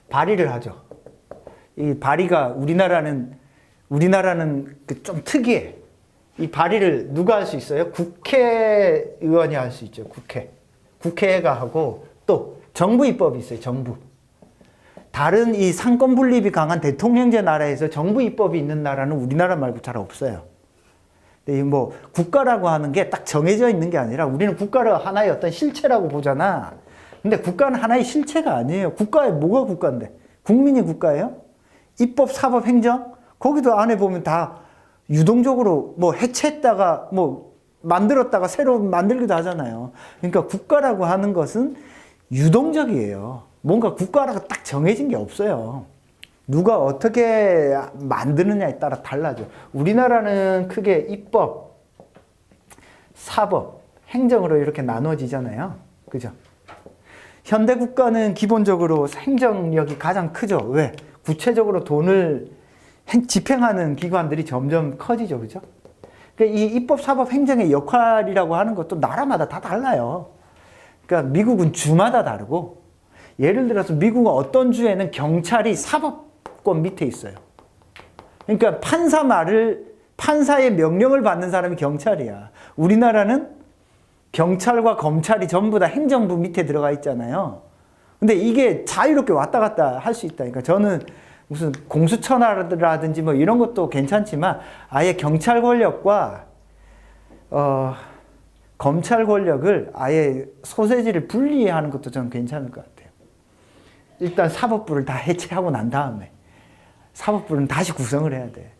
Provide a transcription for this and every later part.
발의를 하죠. 이 발의가 우리나라는 좀 특이해. 이 발의를 누가 할 수 있어요? 국회의원이 할 수 있죠. 국회가 하고 또 정부 입법이 있어요. 정부. 다른 이 상권 분립이 강한 대통령제 나라에서 정부 입법이 있는 나라는 우리나라 말고 잘 없어요. 근데 뭐 국가라고 하는 게 딱 정해져 있는 게 아니라 우리는 국가를 하나의 어떤 실체라고 보잖아. 근데 국가는 하나의 실체가 아니에요. 국가에 뭐가 국가인데? 국민이 국가예요? 입법, 사법, 행정? 거기도 안에 보면 다 유동적으로 뭐 해체했다가 뭐 만들었다가 새로 만들기도 하잖아요. 그러니까 국가라고 하는 것은 유동적이에요. 뭔가 국가라고 딱 정해진 게 없어요. 누가 어떻게 만드느냐에 따라 달라져. 우리나라는 크게 입법, 사법, 행정으로 이렇게 나눠지잖아요. 그죠? 현대 국가는 기본적으로 행정력이 가장 크죠. 왜? 구체적으로 돈을 집행하는 기관들이 점점 커지죠. 그죠? 그러니까 이 입법, 사법, 행정의 역할이라고 하는 것도 나라마다 다 달라요. 그러니까 미국은 주마다 다르고, 예를 들어서 미국은 어떤 주에는 경찰이 사법권 밑에 있어요. 그러니까 판사의 명령을 받는 사람이 경찰이야. 우리나라는 경찰과 검찰이 전부 다 행정부 밑에 들어가 있잖아요. 근데 이게 자유롭게 왔다 갔다 할 수 있다니까. 저는 무슨 공수처라든지 뭐 이런 것도 괜찮지만 아예 경찰 권력과 검찰 권력을 아예 소재지를 분리하는 것도 저는 괜찮을 것 같아요. 일단 사법부를 다 해체하고 난 다음에 사법부는 다시 구성을 해야 돼.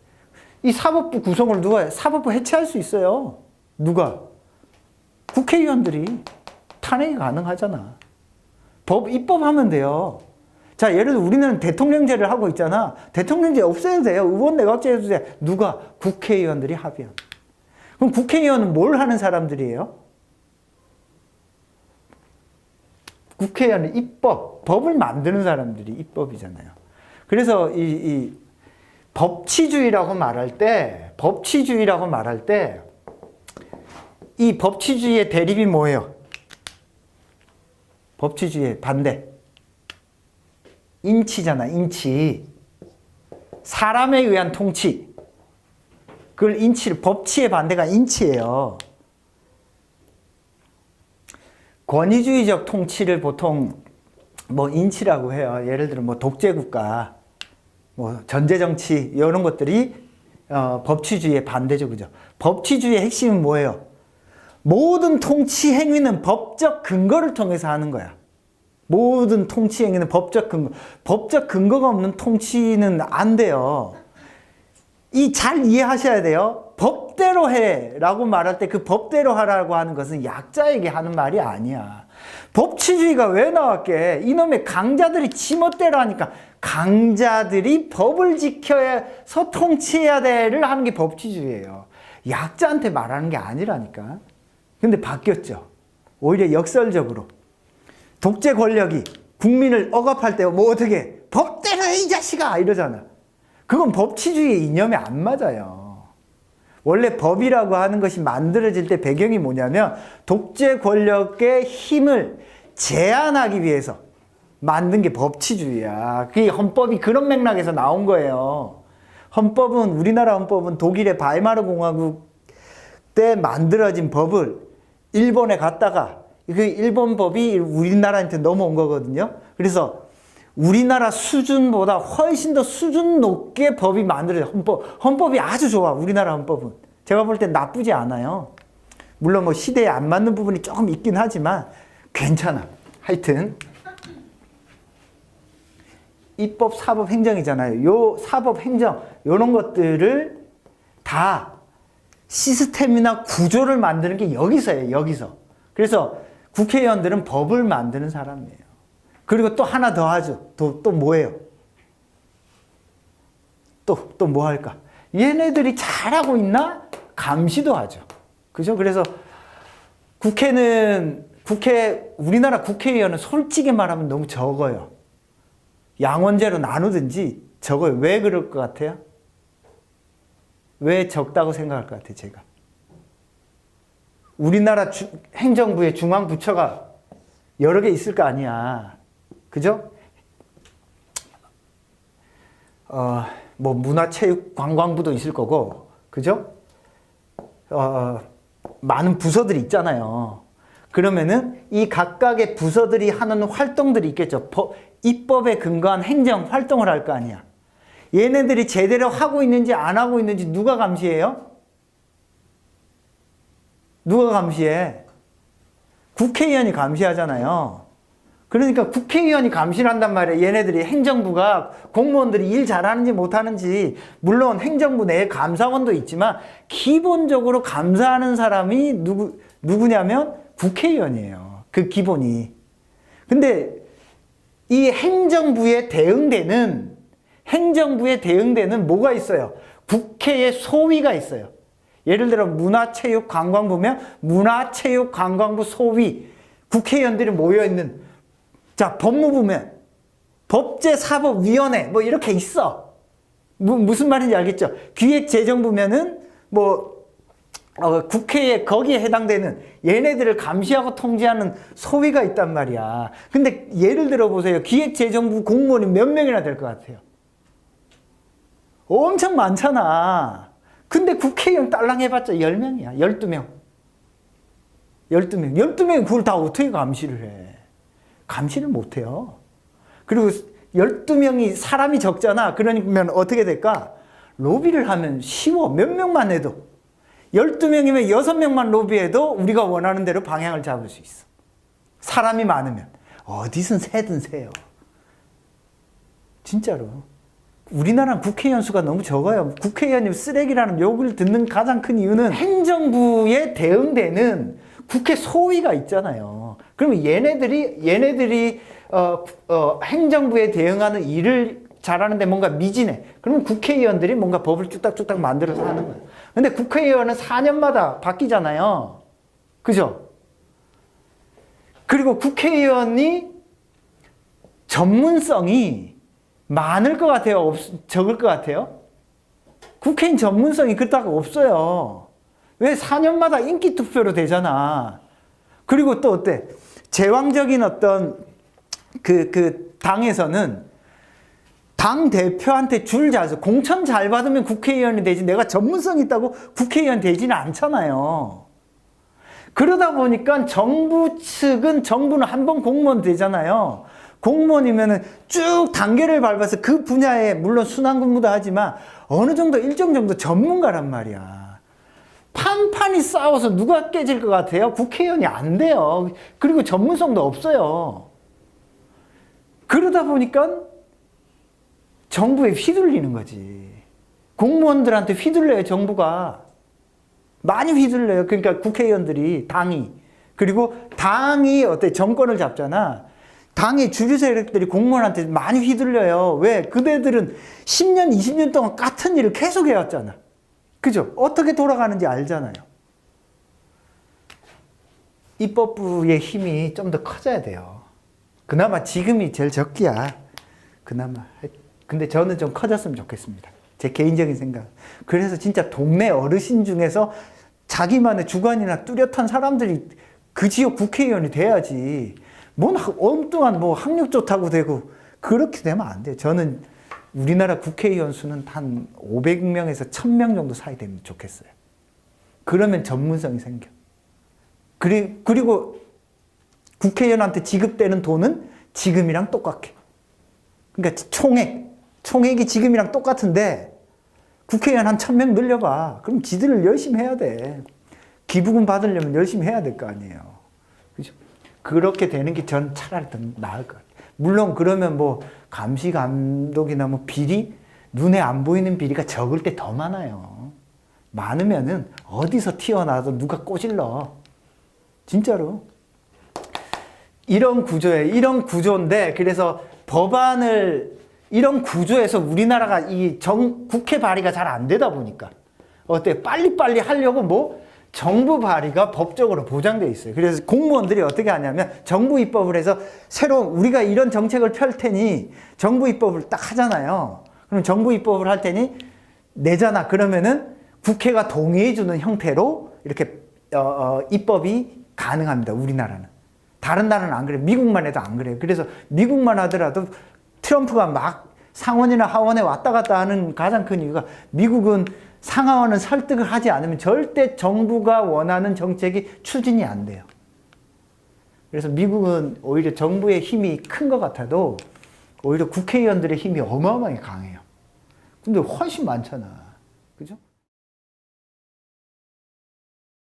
이 사법부 구성을 사법부 해체할 수 있어요. 누가? 국회의원들이 탄핵이 가능하잖아. 입법하면 돼요. 자, 예를 들어 우리는 대통령제를 하고 있잖아. 대통령제 없애도 돼요. 의원 내각제 해도 돼. 누가? 국회의원들이 합의하면. 그럼 국회의원은 뭘 하는 사람들이에요? 국회의원은 법을 만드는 사람들이 입법이잖아요. 그래서 이 법치주의라고 말할 때 이 법치주의의 대립이 뭐예요? 법치주의의 반대. 인치잖아, 인치. 사람에 의한 통치. 법치의 반대가 인치예요. 권위주의적 통치를 보통 뭐 인치라고 해요. 예를 들어 뭐 독재국가, 뭐 전제정치 이런 것들이 법치주의의 반대죠, 그죠? 법치주의의 핵심은 뭐예요? 모든 통치 행위는 법적 근거를 통해서 하는 거야. 모든 통치 행위는 법적 근거. 법적 근거가 없는 통치는 안 돼요. 잘 이해하셔야 돼요. 법대로 해라고 말할 때 그 법대로 하라고 하는 것은 약자에게 하는 말이 아니야. 법치주의가 왜 나왔게? 이놈의 강자들이 지멋대로 하니까 강자들이 법을 지켜서 통치해야 돼를 하는 게 법치주의예요. 약자한테 말하는 게 아니라니까. 근데 바뀌었죠. 오히려 역설적으로. 독재 권력이 국민을 억압할 때 뭐 어떻게 법대로 해 이 자식아 이러잖아. 그건 법치주의의 이념에 안 맞아요. 원래 법이라고 하는 것이 만들어질 때 배경이 뭐냐면 독재 권력의 힘을 제한하기 위해서 만든 게 법치주의야. 그 헌법이 그런 맥락에서 나온 거예요. 우리나라 헌법은 독일의 바이마르 공화국 때 만들어진 법을 일본에 갔다가 그 일본 법이 우리나라한테 넘어온 거거든요. 그래서 우리나라 수준보다 훨씬 더 수준 높게 법이 만들어져요. 헌법이 아주 좋아. 우리나라 헌법은. 제가 볼 땐 나쁘지 않아요. 물론 뭐 시대에 안 맞는 부분이 조금 있긴 하지만 괜찮아. 하여튼 입법, 사법, 행정이잖아요. 요 사법, 행정 이런 것들을 다 시스템이나 구조를 만드는 게 여기서예요. 여기서. 그래서 국회의원들은 법을 만드는 사람이에요. 그리고 또 하나 더 하죠. 또 뭐예요? 또 뭐 할까? 얘네들이 잘하고 있나? 감시도 하죠. 그죠? 그래서 우리나라 국회의원은 솔직히 말하면 너무 적어요. 양원제로 나누든지 적어요. 왜 그럴 것 같아요? 왜 적다고 생각할 것 같아요, 제가? 우리나라 행정부의 중앙부처가 여러 개 있을 거 아니야. 그죠? 뭐 문화체육관광부도 있을 거고, 그죠? 많은 부서들이 있잖아요. 그러면은 이 각각의 부서들이 하는 활동들이 있겠죠. 입법에 근거한 행정 활동을 할 거 아니야. 얘네들이 제대로 하고 있는지 안 하고 있는지 누가 감시해요? 누가 감시해? 국회의원이 감시하잖아요. 그러니까 국회의원이 감시를 한단 말이에요. 얘네들이 행정부가 공무원들이 일 잘하는지 못하는지. 물론 행정부 내에 감사원도 있지만 기본적으로 감사하는 사람이 누구냐면 국회의원이에요. 그 기본이. 근데 이 행정부에 대응되는 뭐가 있어요? 국회의 소위가 있어요. 예를 들어 문화체육관광부면 문화체육관광부 소위, 국회의원들이 모여있는, 자, 법무부면 법제사법위원회 뭐 이렇게 있어. 무슨 말인지 알겠죠? 기획재정부면은 국회에 거기에 해당되는 얘네들을 감시하고 통제하는 소위가 있단 말이야. 근데 예를 들어 보세요. 기획재정부 공무원이 몇 명이나 될 것 같아요? 엄청 많잖아. 근데 국회의원 딸랑 해봤자 10명이야. 12명. 12명이 그걸 다 어떻게 감시를 해? 감시를 못 해요. 그리고 12명이 사람이 적잖아. 그러면 어떻게 될까? 로비를 하면 쉬워. 몇 명만 해도. 12명이면 6명만 로비해도 우리가 원하는 대로 방향을 잡을 수 있어. 사람이 많으면. 어디선 새든 새요. 진짜로. 우리나라는 국회의원 수가 너무 적어요. 국회의원이 쓰레기라는 욕을 듣는 가장 큰 이유는 행정부에 대응되는 국회 소위가 있잖아요. 그러면 얘네들이 행정부에 대응하는 일을 잘하는데 뭔가 미진해. 그러면 국회의원들이 뭔가 법을 뚝딱뚝딱 만들어서 하는 거예요. 근데 국회의원은 4년마다 바뀌잖아요. 그죠? 그리고 국회의원이 전문성이 많을 것 같아요? 적을 것 같아요? 국회의원 전문성이 그렇다고 없어요. 왜 4년마다 인기 투표로 되잖아. 그리고 또 어때? 제왕적인 어떤 그 당에서는 당 대표한테 줄 잘 서, 공천 잘 받으면 국회의원이 되지, 내가 전문성 있다고 국회의원 되지는 않잖아요. 그러다 보니까 정부는 한 번 공무원 되잖아요. 공무원이면은 쭉 단계를 밟아서 그 분야에 물론 순환근무도 하지만 어느 정도 일정 정도 전문가란 말이야. 판판이 싸워서 누가 깨질 것 같아요? 국회의원이 안 돼요. 그리고 전문성도 없어요. 그러다 보니까 정부에 휘둘리는 거지. 공무원들한테 휘둘려요, 정부가. 많이 휘둘려요. 그러니까 국회의원들이, 당이. 그리고 당이 정권을 잡잖아. 당의 주류 세력들이 공무원한테 많이 휘둘려요. 왜? 그대들은 10년, 20년 동안 같은 일을 계속 해왔잖아. 그죠? 어떻게 돌아가는지 알잖아요. 입법부의 힘이 좀 더 커져야 돼요. 그나마 지금이 제일 적기야. 그나마. 근데 저는 좀 커졌으면 좋겠습니다. 제 개인적인 생각. 그래서 진짜 동네 어르신 중에서 자기만의 주관이나 뚜렷한 사람들이 그 지역 국회의원이 돼야지. 뭔 엉뚱한 학력 좋다고 되고 그렇게 되면 안 돼요. 저는 우리나라 국회의원 수는 한 500명에서 1000명 정도 사이 되면 좋겠어요. 그러면 전문성이 생겨. 그리고 국회의원한테 지급되는 돈은 지금이랑 똑같게. 그러니까 총액이 지금이랑 똑같은데 국회의원 한 1000명 늘려봐. 그럼 지들을 열심히 해야 돼. 기부금 받으려면 열심히 해야 될 거 아니에요. 그죠? 그렇게 되는 게 전 차라리 더 나을 것 같아요. 물론 그러면 감시 감독이나 비리, 눈에 안 보이는 비리가 적을 때 더 많아요. 많으면은 어디서 튀어나와도 누가 꼬질러. 진짜로. 이런 구조예요. 이런 구조인데, 그래서 이런 구조에서 우리나라가 국회 발의가 잘 안 되다 보니까 빨리빨리 하려고 정부 발의가 법적으로 보장되어 있어요. 그래서 공무원들이 어떻게 하냐면 정부 입법을 해서 우리가 이런 정책을 펼 테니 정부 입법을 딱 하잖아요. 그럼 정부 입법을 할 테니 내잖아. 그러면은 국회가 동의해 주는 형태로 이렇게 입법이 가능합니다. 우리나라는. 다른 나라는 안 그래요. 미국만 해도 안 그래요. 그래서 미국만 하더라도 트럼프가 막 상원이나 하원에 왔다 갔다 하는 가장 큰 이유가 미국은 상하원은 설득을 하지 않으면 절대 정부가 원하는 정책이 추진이 안 돼요. 그래서 미국은 오히려 정부의 힘이 큰 것 같아도 오히려 국회의원들의 힘이 어마어마하게 강해요. 근데 훨씬 많잖아. 그죠?